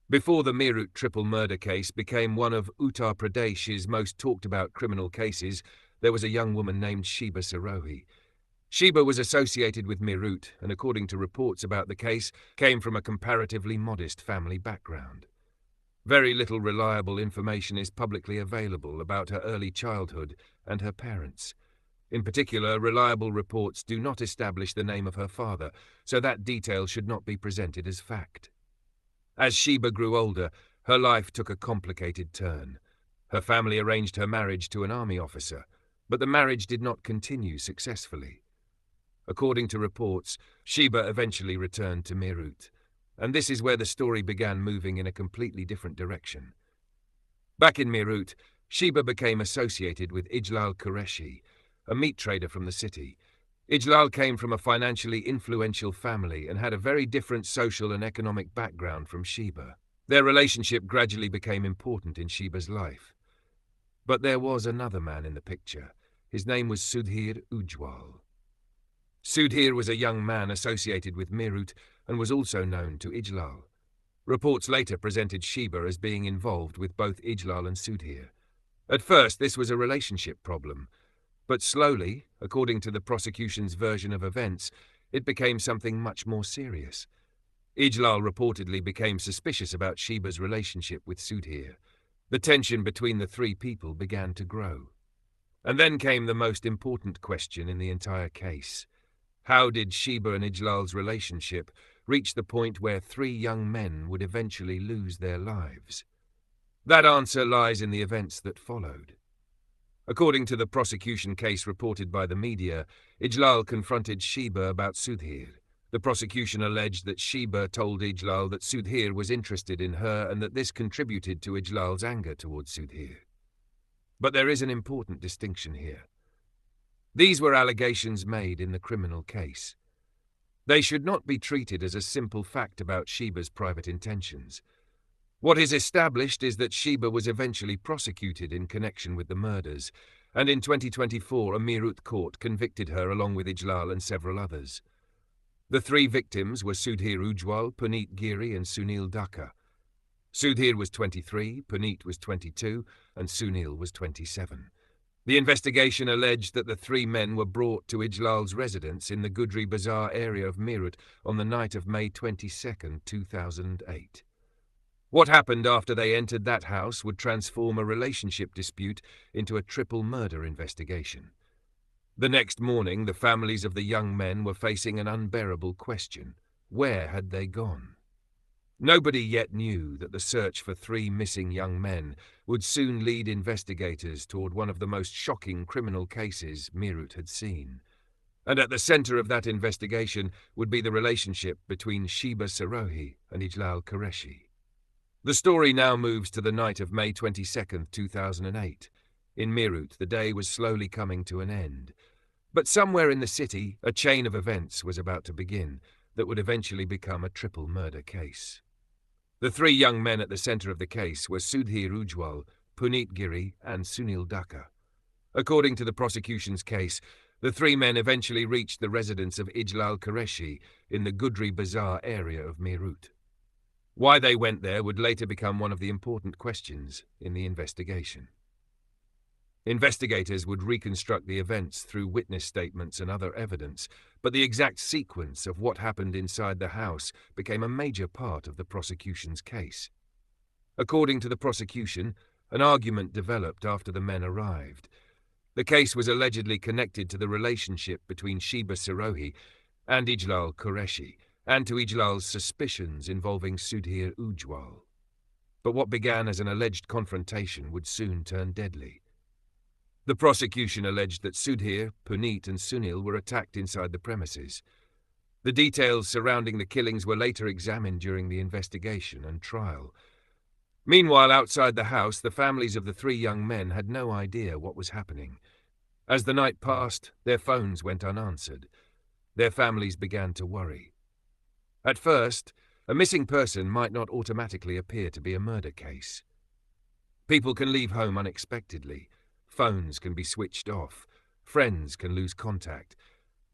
Before the Meerut triple murder case became one of Uttar Pradesh's most talked about criminal cases, there was a young woman named Sheeba Sirohi. Sheeba was associated with Meerut and, according to reports about the case, came from a comparatively modest family background. Very little reliable information is publicly available about her early childhood and her parents. In particular, reliable reports do not establish the name of her father, so that detail should not be presented as fact. As Sheeba grew older, her life took a complicated turn. Her family arranged her marriage to an army officer, but the marriage did not continue successfully. According to reports, Sheeba eventually returned to Meerut, and this is where the story began moving in a completely different direction. Back in Meerut, Sheeba became associated with Ijlal Qureshi, a meat trader from the city. Ijlal came from a financially influential family and had a very different social and economic background from Sheeba. Their relationship gradually became important in Sheeba's life. But there was another man in the picture. His name was Sudhir Ujjwal. Sudhir was a young man associated with Meerut and was also known to Ijlal. Reports later presented Sheeba as being involved with both Ijlal and Sudhir. At first, this was a relationship problem, but slowly, according to the prosecution's version of events, it became something much more serious. Ijlal reportedly became suspicious about Sheeba's relationship with Sudhir. The tension between the three people began to grow. And then came the most important question in the entire case. How did Sheeba and Ijlal's relationship reach the point where three young men would eventually lose their lives? That answer lies in the events that followed. According to the prosecution case reported by the media, Ijlal confronted Sheeba about Sudhir. The prosecution alleged that Sheeba told Ijlal that Sudhir was interested in her and that this contributed to Ijlal's anger towards Sudhir. But there is an important distinction here. These were allegations made in the criminal case. They should not be treated as a simple fact about Sheeba's private intentions. What is established is that Sheeba was eventually prosecuted in connection with the murders, and in 2024 a Meerut court convicted her along with Ijlal and several others. The three victims were Sudhir Ujjwal, Puneet, Giri and Sunil Dhaka. Sudhir was 23, Puneet was 22 and Sunil was 27. The investigation alleged that the three men were brought to Ijlal's residence in the Giri Bazaar area of Meerut on the night of May 22, 2008. What happened after they entered that house would transform a relationship dispute into a triple murder investigation. The next morning, the families of the young men were facing an unbearable question. Where had they gone? Nobody yet knew that the search for three missing young men would soon lead investigators toward one of the most shocking criminal cases Meerut had seen. And at the center of that investigation would be the relationship between Sheeba Sirohi and Ijlal Qureshi. The story now moves to the night of May 22, 2008. In Meerut, the day was slowly coming to an end. But somewhere in the city, a chain of events was about to begin that would eventually become a triple murder case. The three young men at the center of the case were Sudhir Ujjwal, Puneet Giri and Sunil Dhaka. According to the prosecution's case, the three men eventually reached the residence of Ijlal Qureshi in the Giri Bazaar area of Meerut. Why they went there would later become one of the important questions in the investigation. Investigators would reconstruct the events through witness statements and other evidence, but the exact sequence of what happened inside the house became a major part of the prosecution's case. According to the prosecution, an argument developed after the men arrived. The case was allegedly connected to the relationship between Sheeba Sirohi and Ijlal Qureshi, and to Ijlal's suspicions involving Sudhir Ujjwal. But what began as an alleged confrontation would soon turn deadly. The prosecution alleged that Sudhir, Puneet and Sunil were attacked inside the premises. The details surrounding the killings were later examined during the investigation and trial. Meanwhile, outside the house, the families of the three young men had no idea what was happening. As the night passed, their phones went unanswered. Their families began to worry. At first, a missing person might not automatically appear to be a murder case. People can leave home unexpectedly. Phones can be switched off. Friends can lose contact.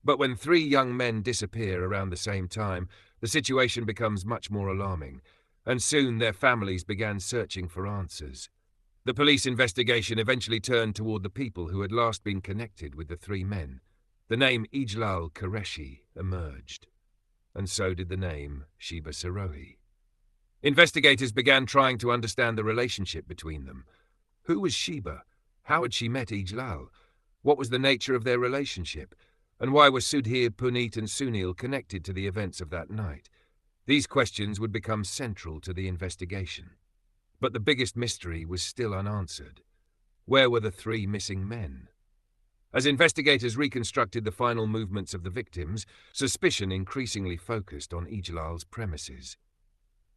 But when three young men disappear around the same time, the situation becomes much more alarming. and soon their families began searching for answers. The police investigation eventually turned toward the people who had last been connected with the three men. The name Ijlal Qureshi emerged, and so did the name Sheeba Sirohi. Investigators began trying to understand the relationship between them. Who was Sheeba? How had she met Ijlal? What was the nature of their relationship? And why were Sudhir, Puneet and Sunil connected to the events of that night? These questions would become central to the investigation. But the biggest mystery was still unanswered. Where were the three missing men? As investigators reconstructed the final movements of the victims, suspicion increasingly focused on Ijlal's premises.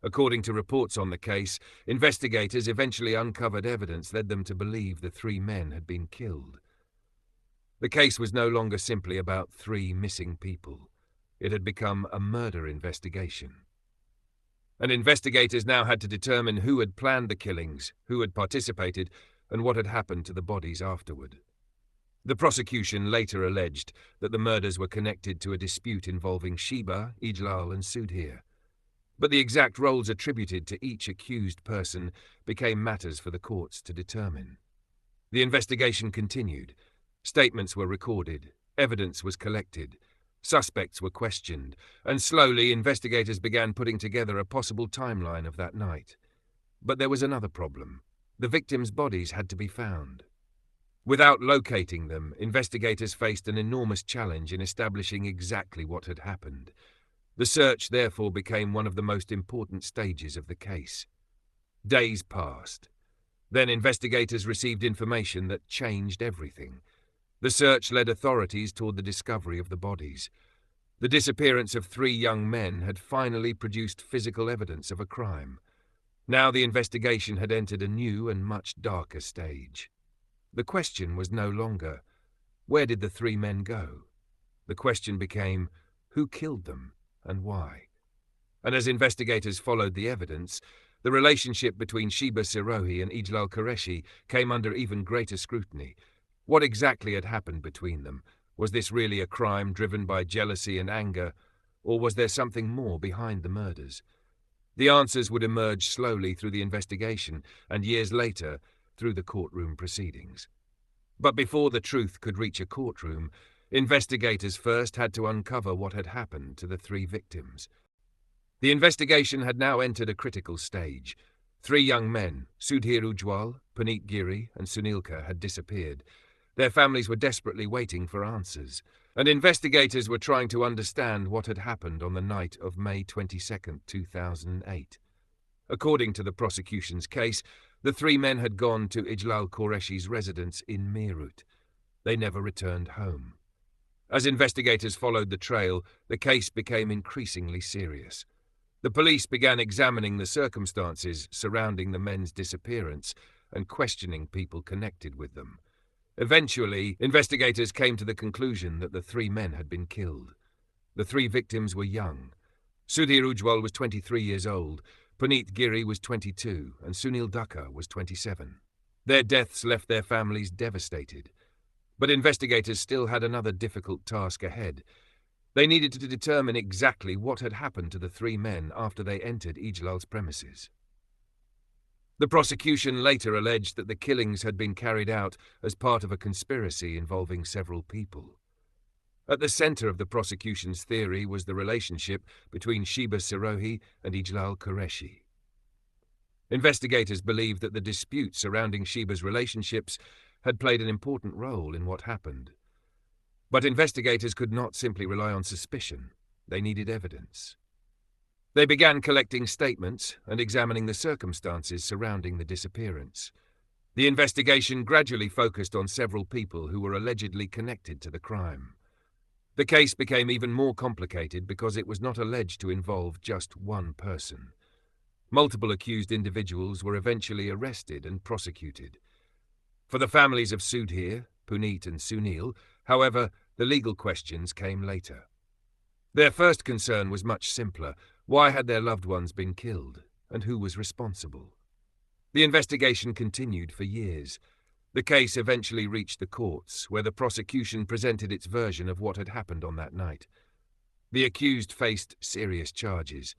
According to reports on the case, investigators eventually uncovered evidence led them to believe the three men had been killed. The case was no longer simply about three missing people. It had become a murder investigation. And investigators now had to determine who had planned the killings, who had participated, and what had happened to the bodies afterward. The prosecution later alleged that the murders were connected to a dispute involving Sheeba, Ijlal and Sudhir. But the exact roles attributed to each accused person became matters for the courts to determine. The investigation continued. Statements were recorded, evidence was collected, suspects were questioned, and slowly investigators began putting together a possible timeline of that night. But there was another problem. The victims' bodies had to be found. Without locating them, investigators faced an enormous challenge in establishing exactly what had happened. The search therefore became one of the most important stages of the case. Days passed. Then investigators received information that changed everything. The search led authorities toward the discovery of the bodies. The disappearance of three young men had finally produced physical evidence of a crime. Now the investigation had entered a new and much darker stage. The question was no longer, where did the three men go? The question became, who killed them and why? And as investigators followed the evidence, the relationship between Sheeba Sirohi and Ijlal Qureshi came under even greater scrutiny. What exactly had happened between them? Was this really a crime driven by jealousy and anger, or was there something more behind the murders? The answers would emerge slowly through the investigation, and years later, through the courtroom proceedings. But before the truth could reach a courtroom, investigators first had to uncover what had happened to the three victims. The investigation had now entered a critical stage. Three young men, Sudhir Ujjwal, Puneet Giri and Sunil, had disappeared. Their families were desperately waiting for answers, and investigators were trying to understand what had happened on the night of May 22, 2008. According to the prosecution's case, the three men had gone to Ijlal Qureshi's residence in Meerut. They never returned home. As investigators followed the trail, the case became increasingly serious. The police began examining the circumstances surrounding the men's disappearance and questioning people connected with them. Eventually, investigators came to the conclusion that the three men had been killed. The three victims were young. Sudhir Ujjwal was 23 years old, Puneet Giri was 22, and Sunil Dhaka was 27. Their deaths left their families devastated. But investigators still had another difficult task ahead. They needed to determine exactly what had happened to the three men after they entered Ijlal's premises. The prosecution later alleged that the killings had been carried out as part of a conspiracy involving several people. At the center of the prosecution's theory was the relationship between Sheeba Sirohi and Ijlal Qureshi. Investigators believed that the dispute surrounding Sheeba's relationships had played an important role in what happened. But investigators could not simply rely on suspicion. They needed evidence. They began collecting statements and examining the circumstances surrounding the disappearance. The investigation gradually focused on several people who were allegedly connected to the crime. The case became even more complicated because it was not alleged to involve just one person. Multiple accused individuals were eventually arrested and prosecuted. For the families of Sudhir, Puneet and Sunil, however, the legal questions came later. Their first concern was much simpler. Why had their loved ones been killed, and who was responsible? The investigation continued for years. The case eventually reached the courts, where the prosecution presented its version of what had happened on that night. The accused faced serious charges.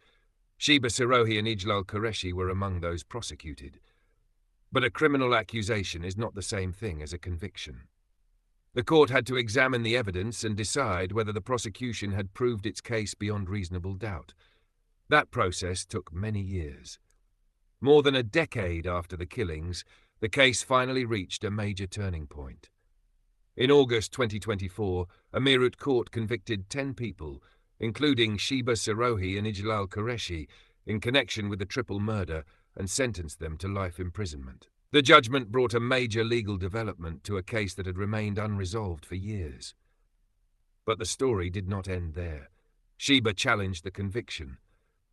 Sheeba Sirohi and Ijlal Qureshi were among those prosecuted. But a criminal accusation is not the same thing as a conviction. The court had to examine the evidence and decide whether the prosecution had proved its case beyond reasonable doubt. That process took many years. More than a decade after the killings, the case finally reached a major turning point. In August 2024, a Meerut court convicted 10 people, including Sheeba Sirohi and Ijlal Qureshi, in connection with the triple murder and sentenced them to life imprisonment. The judgment brought a major legal development to a case that had remained unresolved for years. But the story did not end there. Sheeba challenged the conviction.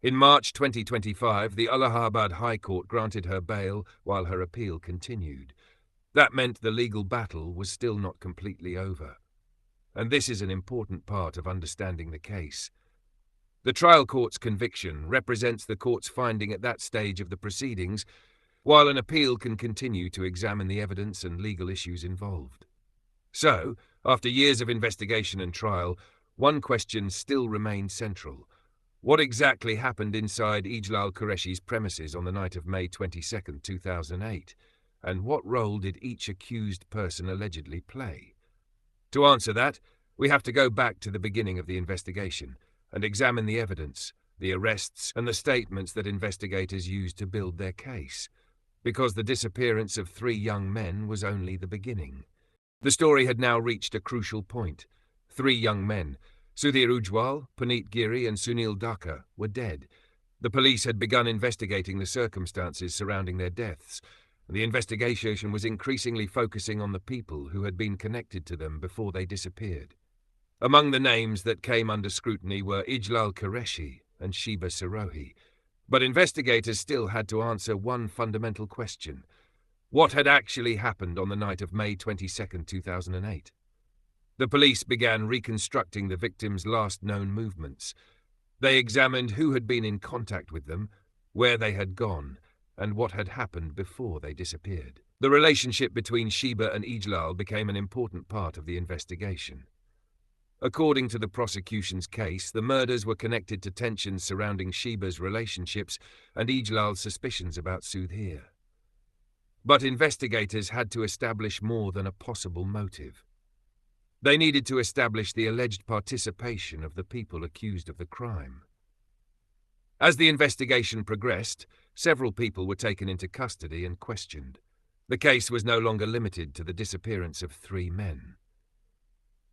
In March 2025, the Allahabad High Court granted her bail while her appeal continued. That meant the legal battle was still not completely over. And this is an important part of understanding the case. The trial court's conviction represents the court's finding at that stage of the proceedings, while an appeal can continue to examine the evidence and legal issues involved. So, after years of investigation and trial, one question still remains central. What exactly happened inside Ijlal Qureshi's premises on the night of May 22, 2008? And what role did each accused person allegedly play? To answer that, we have to go back to the beginning of the investigation and examine the evidence, the arrests, and the statements that investigators used to build their case, because the disappearance of 3 young men was only the beginning. The story had now reached a crucial point. 3 young men, Sudhir Ujjwal, Puneet, Giri, and Sunil Dhaka, were dead. The police had begun investigating the circumstances surrounding their deaths. The investigation was increasingly focusing on the people who had been connected to them before they disappeared. Among the names that came under scrutiny were Ijlal Qureshi and Sheeba Sirohi. But investigators still had to answer one fundamental question. What had actually happened on the night of May 22, 2008? The police began reconstructing the victims' last known movements. They examined who had been in contact with them, where they had gone, and what had happened before they disappeared. The relationship between Sheeba and Ijlal became an important part of the investigation. According to the prosecution's case, the murders were connected to tensions surrounding Sheeba's relationships and Ijlal's suspicions about Sudhir. But investigators had to establish more than a possible motive. They needed to establish the alleged participation of the people accused of the crime. As the investigation progressed, several people were taken into custody and questioned. The case was no longer limited to the disappearance of 3 men.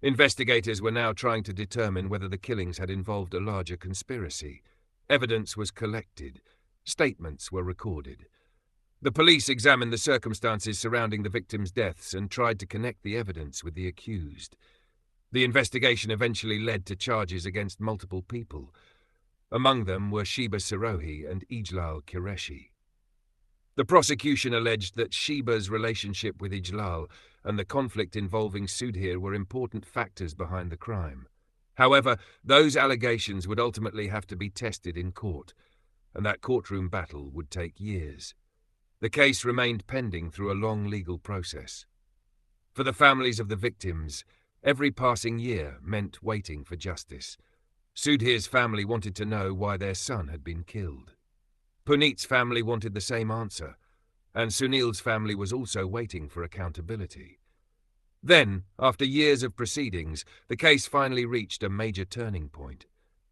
Investigators were now trying to determine whether the killings had involved a larger conspiracy. Evidence was collected. Statements were recorded. The police examined the circumstances surrounding the victims' deaths and tried to connect the evidence with the accused. The investigation eventually led to charges against multiple people. Among them were Sheeba Sirohi and Ijlal Qureshi. The prosecution alleged that Sheeba's relationship with Ijlal and the conflict involving Sudhir were important factors behind the crime. However, those allegations would ultimately have to be tested in court, and that courtroom battle would take years. The case remained pending through a long legal process. For the families of the victims, every passing year meant waiting for justice. Sudhir's family wanted to know why their son had been killed. Puneet's family wanted the same answer, and Sunil's family was also waiting for accountability. Then, after years of proceedings, the case finally reached a major turning point.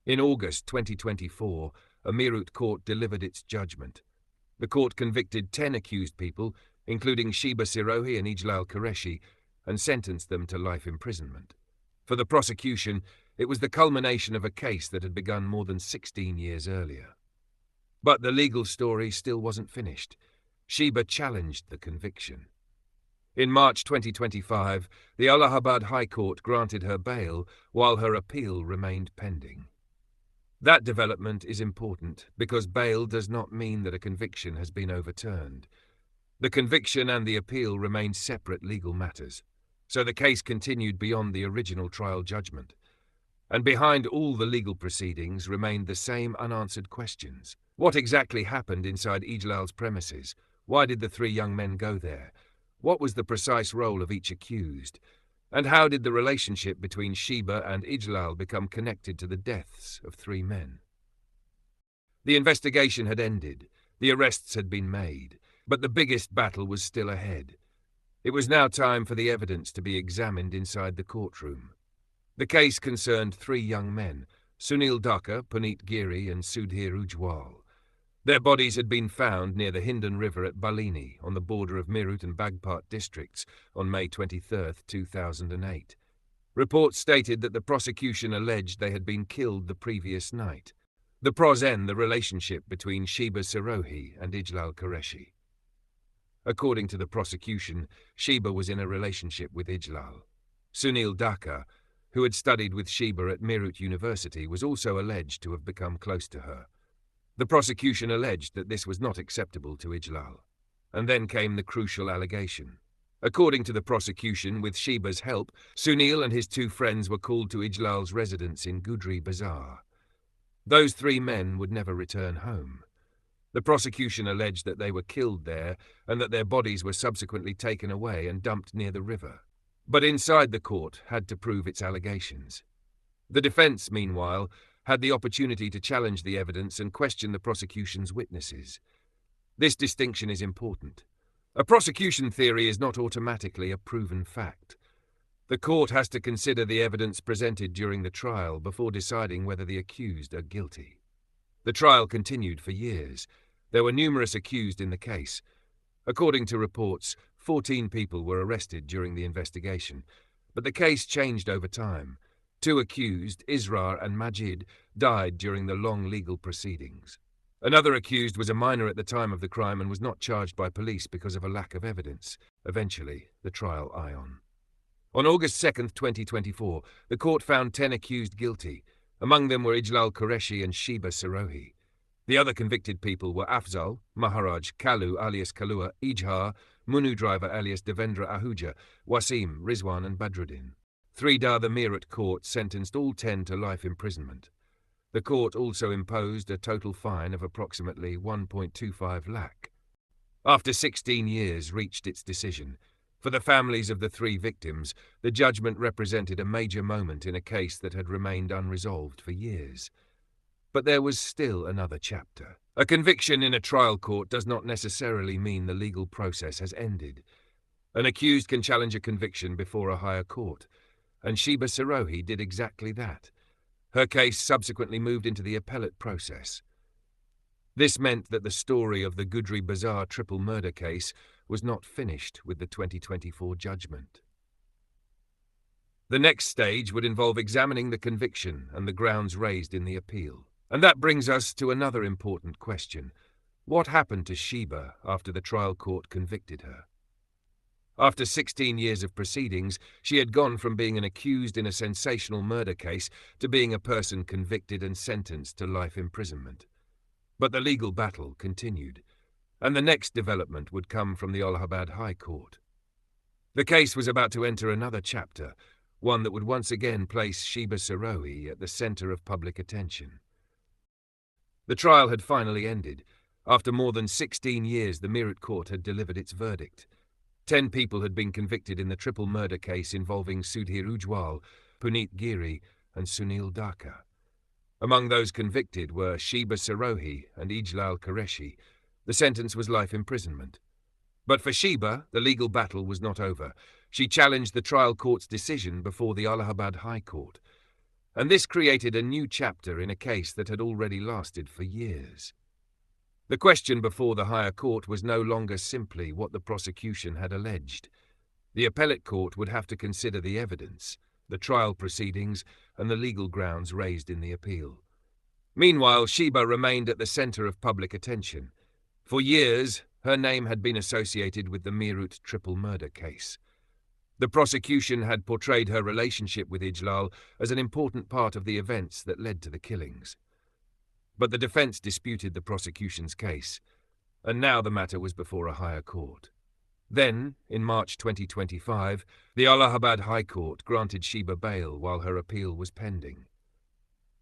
In August 2024, a Meerut court delivered its judgment. The court convicted 10 accused people, including Sheeba Sirohi and Ijlal Qureshi, and sentenced them to life imprisonment. For the prosecution, it was the culmination of a case that had begun more than 16 years earlier. But the legal story still wasn't finished. Sheeba challenged the conviction. In March 2025, the Allahabad High Court granted her bail while her appeal remained pending. That development is important because bail does not mean that a conviction has been overturned. The conviction and the appeal remain separate legal matters, so the case continued beyond the original trial judgment. And behind all the legal proceedings remained the same unanswered questions. What exactly happened inside Ijlal's premises? Why did the 3 young men go there? What was the precise role of each accused? And how did the relationship between Sheeba and Ijlal become connected to the deaths of 3 men? The investigation had ended, the arrests had been made, but the biggest battle was still ahead. It was now time for the evidence to be examined inside the courtroom. The case concerned three young men, Sunil Dhaka, Puneet Giri and Sudhir Ujjwal. Their bodies had been found near the Hindon River at Balini, on the border of Meerut and Bagpat districts, on May 23, 2008. Reports stated that the prosecution alleged they had been killed the previous night. The pros end the relationship between Sheeba Sirohi and Ijlal Qureshi. According to the prosecution, Sheeba was in a relationship with Ijlal. Sunil Dhaka, who had studied with Sheeba at Meerut University, was also alleged to have become close to her. The prosecution alleged that this was not acceptable to Ijlal. And then came the crucial allegation. According to the prosecution, with Sheeba's help, Sunil and his two friends were called to Ijlal's residence in Giri Bazaar. Those three men would never return home. The prosecution alleged that they were killed there and that their bodies were subsequently taken away and dumped near the river. But inside the court had to prove its allegations. The defense, meanwhile, had the opportunity to challenge the evidence and question the prosecution's witnesses. This distinction is important. A prosecution theory is not automatically a proven fact. The court has to consider the evidence presented during the trial before deciding whether the accused are guilty. The trial continued for years. There were numerous accused in the case. According to reports, 14 people were arrested during the investigation, but the case changed over time. Two accused, Israr and Majid, died during the long legal proceedings. Another accused was a minor at the time of the crime and was not charged by police because of a lack of evidence. Eventually, the trial on. On August 2, 2024, the court found 10 accused guilty. Among them were Ijlal Qureshi and Sheeba Sirohi. The other convicted people were Afzal, Maharaj, Kalu alias Kalua, Ijhar, Munu driver alias Devendra Ahuja, Wasim, Rizwan and Badruddin. The Meerut court sentenced all 10 to life imprisonment. The court also imposed a total fine of approximately 1.25 lakh. After 16 years reached its decision. For the families of the three victims, the judgment represented a major moment in a case that had remained unresolved for years. But there was still another chapter. A conviction in a trial court does not necessarily mean the legal process has ended. An accused can challenge a conviction before a higher court, and Sheeba Sirohi did exactly that. Her case subsequently moved into the appellate process. This meant that the story of the Giri Bazaar triple murder case was not finished with the 2024 judgment. The next stage would involve examining the conviction and the grounds raised in the appeal. And that brings us to another important question. What happened to Sheeba after the trial court convicted her? After 16 years of proceedings, she had gone from being an accused in a sensational murder case to being a person convicted and sentenced to life imprisonment. But the legal battle continued, and the next development would come from the Allahabad High Court. The case was about to enter another chapter, one that would once again place Sheeba Sirohi at the center of public attention. The trial had finally ended. After more than 16 years, the Meerut court had delivered its verdict. 10 people had been convicted in the triple murder case involving Sudhir Ujjwal, Puneet Giri and Sunil Dhaka. Among those convicted were Sheeba Sirohi and Ijlal Qureshi. The sentence was life imprisonment. But for Sheeba, the legal battle was not over. She challenged the trial court's decision before the Allahabad High Court. And this created a new chapter in a case that had already lasted for years. The question before the higher court was no longer simply what the prosecution had alleged. The appellate court would have to consider the evidence, the trial proceedings, and the legal grounds raised in the appeal. Meanwhile, Sheeba remained at the center of public attention. For years, her name had been associated with the Meerut triple murder case. The prosecution had portrayed her relationship with Ijlal as an important part of the events that led to the killings. But the defense disputed the prosecution's case, and now the matter was before a higher court. Then, in March 2025, the Allahabad High Court granted Sheeba bail while her appeal was pending.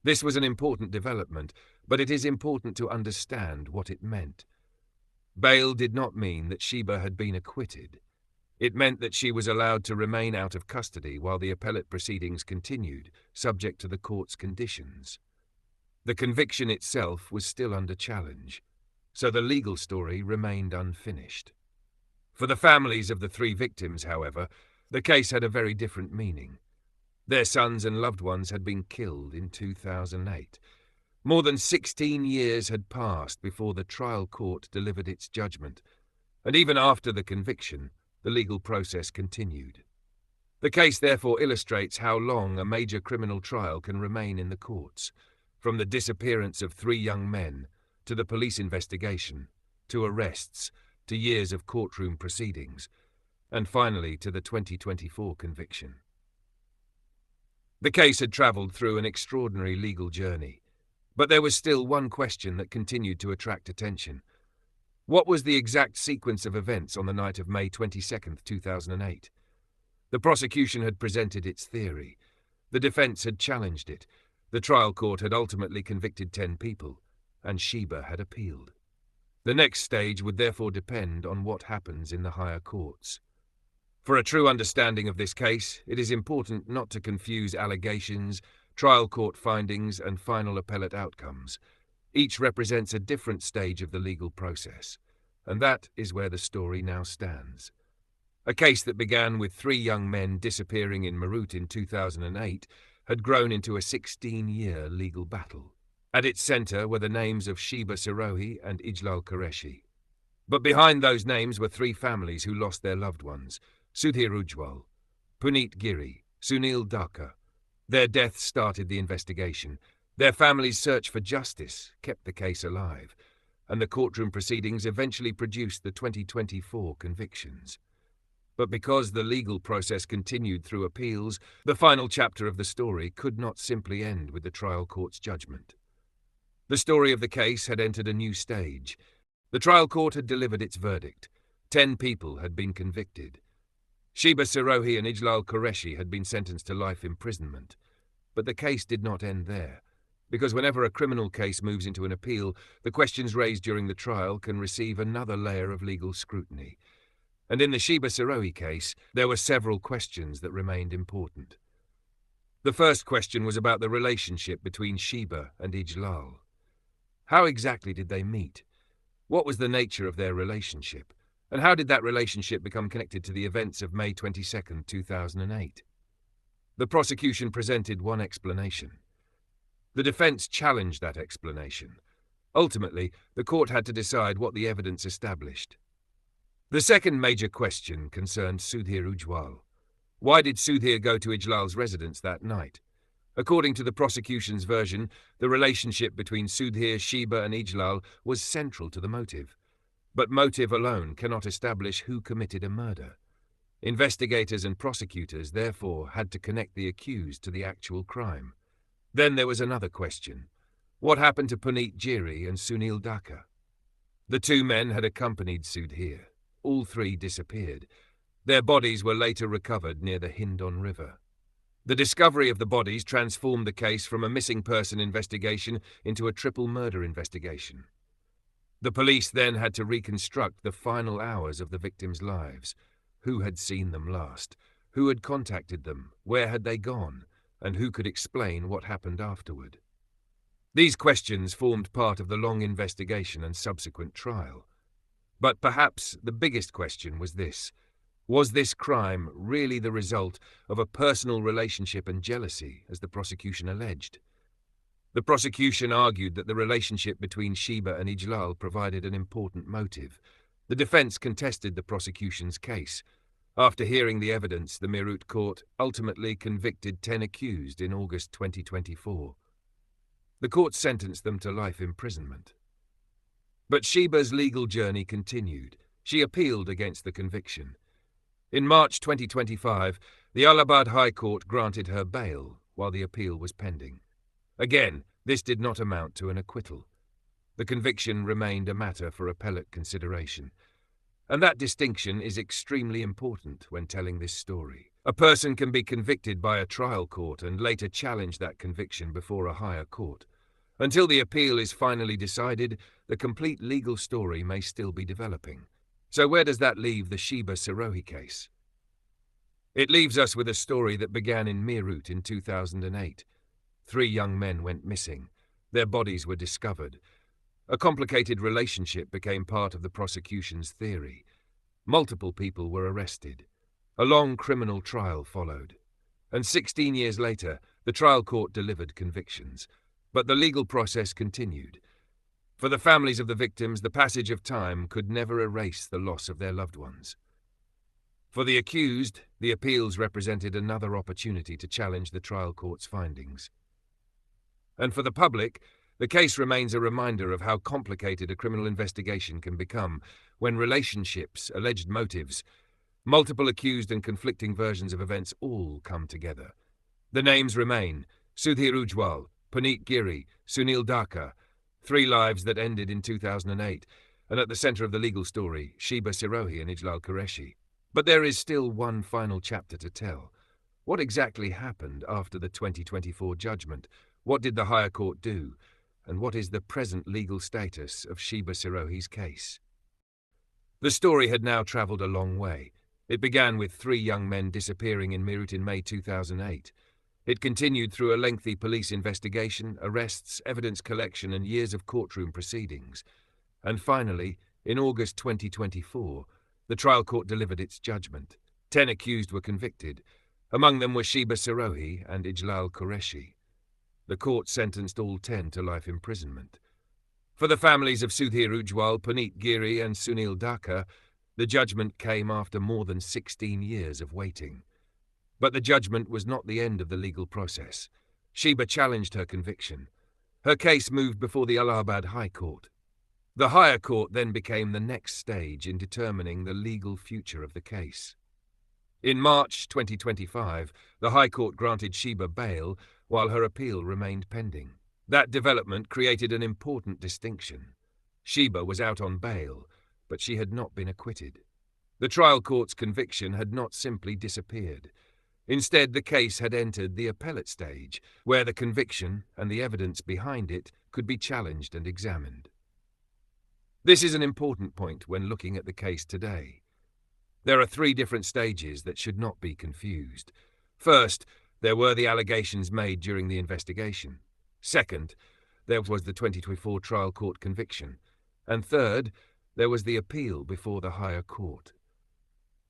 This was an important development, but it is important to understand what it meant. Bail did not mean that Sheeba had been acquitted. It meant that she was allowed to remain out of custody while the appellate proceedings continued, subject to the court's conditions. The conviction itself was still under challenge, so the legal story remained unfinished. For the families of the three victims, however, the case had a very different meaning. Their sons and loved ones had been killed in 2008. More than 16 years had passed before the trial court delivered its judgment, and even after the conviction, the legal process continued. The case therefore illustrates how long a major criminal trial can remain in the courts, from the disappearance of three young men, to the police investigation, to arrests, to years of courtroom proceedings, and finally to the 2024 conviction. The case had travelled through an extraordinary legal journey, but there was still one question that continued to attract attention. What was the exact sequence of events on the night of May 22, 2008? The prosecution had presented its theory. The defence had challenged it. The trial court had ultimately convicted 10 people, and Sheeba had appealed. The next stage would therefore depend on what happens in the higher courts. For a true understanding of this case, it is important not to confuse allegations, trial court findings, and final appellate outcomes. Each represents a different stage of the legal process, and that is where the story now stands. A case that began with 3 young men disappearing in Meerut in 2008 had grown into a 16-year legal battle. At its centre were the names of Sheeba Sirohi and Ijlal Qureshi. But behind those names were 3 families who lost their loved ones: Sudhir Ujjwal, Puneet Giri, Sunil Dhaka. Their deaths started the investigation. Their families' search for justice kept the case alive, and the courtroom proceedings eventually produced the 2024 convictions. But because the legal process continued through appeals, the final chapter of the story could not simply end with the trial court's judgment. The story of the case had entered a new stage. The trial court had delivered its verdict. 10 people had been convicted. Sheeba Sirohi and Ijlal Qureshi had been sentenced to life imprisonment. But the case did not end there, because whenever a criminal case moves into an appeal, the questions raised during the trial can receive another layer of legal scrutiny. And in the Sheeba Sirohi case, there were several questions that remained important. The first question was about the relationship between Sheeba and Ijlal. How exactly did they meet? What was the nature of their relationship? And how did that relationship become connected to the events of May 22, 2008? The prosecution presented one explanation. The defence challenged that explanation. Ultimately, the court had to decide what the evidence established. The second major question concerned Sudhir Ujjwal. Why did Sudhir go to Ijlal's residence that night? According to the prosecution's version, the relationship between Sudhir, Sheeba and Ijlal was central to the motive. But motive alone cannot establish who committed a murder. Investigators and prosecutors therefore had to connect the accused to the actual crime. Then there was another question. What happened to Puneet Giri and Sunil Dhaka? The 2 men had accompanied Sudhir. All 3 disappeared. Their bodies were later recovered near the Hindon River. The discovery of the bodies transformed the case from a missing person investigation into a triple murder investigation. The police then had to reconstruct the final hours of the victims' lives. Who had seen them last? Who had contacted them? Where had they gone? And who could explain what happened afterward? These questions formed part of the long investigation and subsequent trial. But perhaps the biggest question was this: was this crime really the result of a personal relationship and jealousy, as the prosecution alleged? The prosecution argued that the relationship between Sheeba and Ijlal provided an important motive. The defence contested the prosecution's case. After hearing the evidence, the Meerut court ultimately convicted 10 accused in August 2024. The court sentenced them to life imprisonment. But Sheeba's legal journey continued. She appealed against the conviction. In March 2025, the Allahabad High Court granted her bail while the appeal was pending. Again, this did not amount to an acquittal. The conviction remained a matter for appellate consideration. And that distinction is extremely important when telling this story. A person can be convicted by a trial court and later challenge that conviction before a higher court. Until the appeal is finally decided, the complete legal story may still be developing. So where does that leave the Sheeba Sirohi case? It leaves us with a story that began in Meerut in 2008. 3 young men went missing. Their bodies were discovered. A complicated relationship became part of the prosecution's theory. Multiple people were arrested. A long criminal trial followed. And 16 years later, the trial court delivered convictions. But the legal process continued. For the families of the victims, the passage of time could never erase the loss of their loved ones. For the accused, the appeals represented another opportunity to challenge the trial court's findings. And for the public, the case remains a reminder of how complicated a criminal investigation can become when relationships, alleged motives, multiple accused and conflicting versions of events all come together. The names remain: Sudhir Ujjwal, Puneet, Giri, Sunil, Dhaka, 3 lives that ended in 2008, and at the center of the legal story, Sheeba Sirohi and Ijlal Qureshi. But there is still one final chapter to tell. What exactly happened after the 2024 judgment? What did the higher court do? And what is the present legal status of Sheeba Sirohi's case? The story had now travelled a long way. It began with 3 young men disappearing in Meerut in May 2008. It continued through a lengthy police investigation, arrests, evidence collection, and years of courtroom proceedings. And finally, in August 2024, the trial court delivered its judgment. 10 accused were convicted. Among them were Sheeba Sirohi and Ijlal Qureshi. The court sentenced all 10 to life imprisonment. For the families of Sudhir Ujjwal, Puneet, Giri, and Sunil, Dhaka, the judgment came after more than 16 years of waiting. But the judgment was not the end of the legal process. Sheeba challenged her conviction. Her case moved before the Allahabad High Court. The higher court then became the next stage in determining the legal future of the case. In March 2025, the High Court granted Sheeba bail while her appeal remained pending. That development created an important distinction. Sheeba was out on bail, but she had not been acquitted. The trial court's conviction had not simply disappeared. Instead, the case had entered the appellate stage, where the conviction and the evidence behind it could be challenged and examined. This is an important point when looking at the case today. There are 3 different stages that should not be confused. First, there were the allegations made during the investigation. Second, there was the 2024 trial court conviction. And third, there was the appeal before the higher court.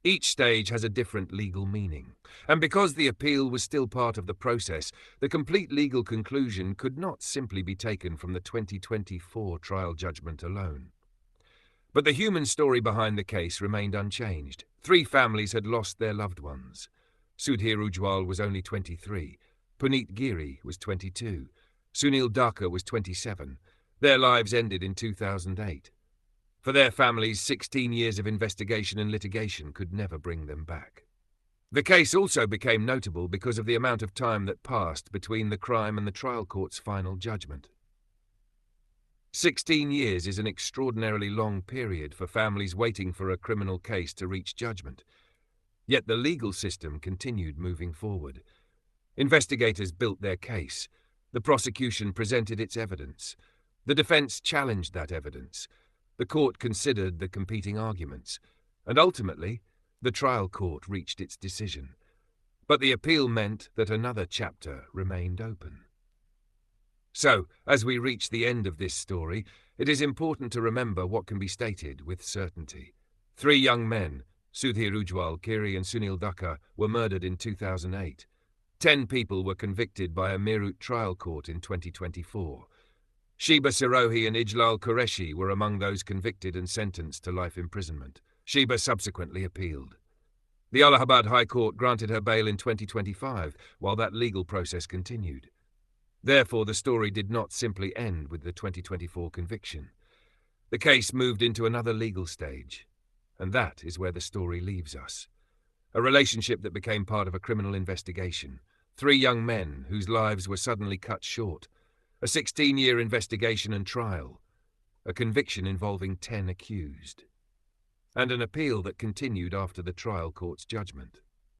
Each stage has a different legal meaning, and because the appeal was still part of the process, the complete legal conclusion could not simply be taken from the 2024 trial judgment alone. But the human story behind the case remained unchanged. 3 families had lost their loved ones. Sudhir Ujjwal was only 23, Puneet Giri was 22, Sunil Dhaka was 27. Their lives ended in 2008. For their families, 16 years of investigation and litigation could never bring them back. The case also became notable because of the amount of time that passed between the crime and the trial court's final judgment. 16 years is an extraordinarily long period for families waiting for a criminal case to reach judgment. Yet the legal system continued moving forward. Investigators built their case. The prosecution presented its evidence. The defense challenged that evidence. The court considered the competing arguments. And ultimately, the trial court reached its decision. But the appeal meant that another chapter remained open. So, as we reach the end of this story, it is important to remember what can be stated with certainty. 3 young men, Sudhir Ujjwal, Giri and Sunil Dhaka, were murdered in 2008. 10 people were convicted by a Meerut trial court in 2024. Sheeba Sirohi and Ijlal Qureshi were among those convicted and sentenced to life imprisonment. Sheeba subsequently appealed. The Allahabad High Court granted her bail in 2025, while that legal process continued. Therefore, the story did not simply end with the 2024 conviction. The case moved into another legal stage, and that is where the story leaves us. A relationship that became part of a criminal investigation. 3 young men whose lives were suddenly cut short. A 16-year investigation and trial. A conviction involving 10 accused. And an appeal that continued after the trial court's judgment.